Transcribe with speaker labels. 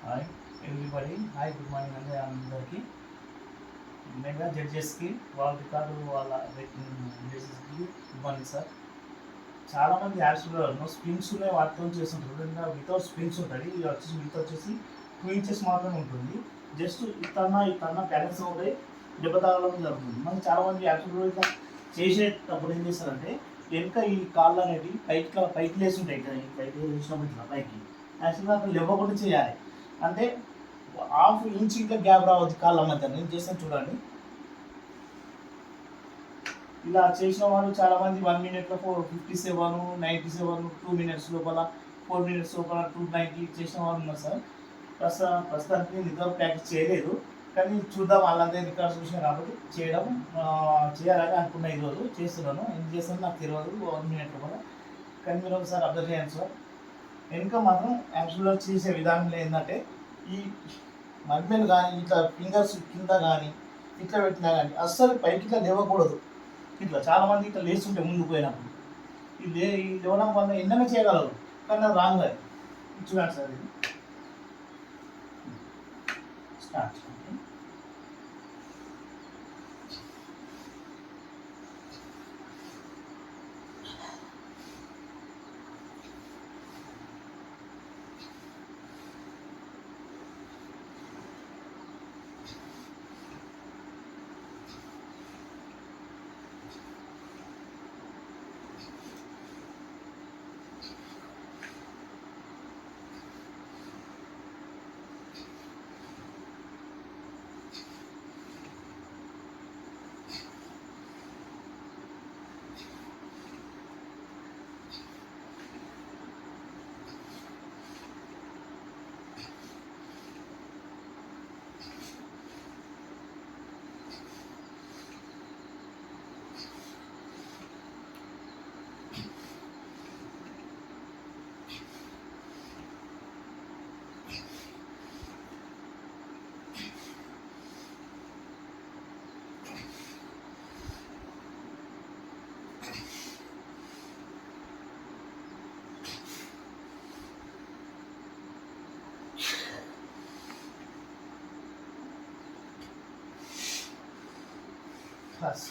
Speaker 1: Hi everybody, hi good morning అండి అందరికీ. Mega జడ్జెస్కి వాళ్ళ రికార్డు వాళ్ళ జడ్జెస్కి గుడ్ మార్నింగ్ సార్. చాలామంది యాప్స్లో స్పిన్స్ ఉన్నాయి, వాటితో చేస్తుంటారు. ఇంకా వితౌట్ స్పిన్స్ ఉంటుంది, ఇది వచ్చేసి విత్ వచ్చేసి 2 ఇంచెస్ మాత్రమే ఉంటుంది. జస్ట్ ఇతన్న బ్యాలెన్స్ ఉంటాయి, దెబ్బ తగలడం జరుగుతుంది. మనకి చాలామంది యాప్స్లో ఇట్లా చేసేటప్పుడు ఏం చేస్తారంటే వెనుక ఈ కాళ్ళు అనేవి పైకి లేచి ఉంటాయి కదా, ఈ పైకి లేచినప్పుడు ఇట్లా పైకి యాక్చువల్గా అక్కడ లేవకుండా చేయాలి. అంటే హాఫ్ ఇంచ్ ఇంకా గ్యాప్ రావద్దు కాళ్ళ మధ్య. నేను చేస్తాను చూడండి. ఇలా చేసిన వాళ్ళు చాలామంది 1 మినిట్లో 57, 97, 2 మినిట్స్ లోపల, 4 మినిట్స్ లోపల 290 చేసిన వాళ్ళు ఉన్నారు సార్. ప్రస్తుతానికి నేను ఇంతవరకు ప్రాక్టీస్ చేయలేదు, కానీ చూద్దాం. వాళ్ళందరూ రికార్డ్స్ చూసిన కాబట్టి చేయాలని అనుకున్న. ఈరోజు చేస్తున్నాను. ఎందుకు చేస్తాను నాకు తెలియదు 1 మినిట్ లోపల. కానీ మీరు ఒకసారి అబ్జర్వ్ చేయండి సార్. వెనుక మాత్రం యాక్చువల్గా చేసే విధానంలో ఏంటంటే ఈ మధ్యలో కానీ ఇట్లా ఫింగర్స్ కింద కానీ ఇట్లా పెట్టినా కానీ అస్సలు పైకి ఇట్లా లేవకూడదు. ఇట్లా చాలామంది ఇట్లా లేస్తుంటే ముందుకు పోయినప్పుడు ఈ లేవడం వల్ల ఎన్నైనా చేయగలరు, కానీ అది రాంగ్. అది చూడండి సార్, ఇది స్టార్ట్. Plus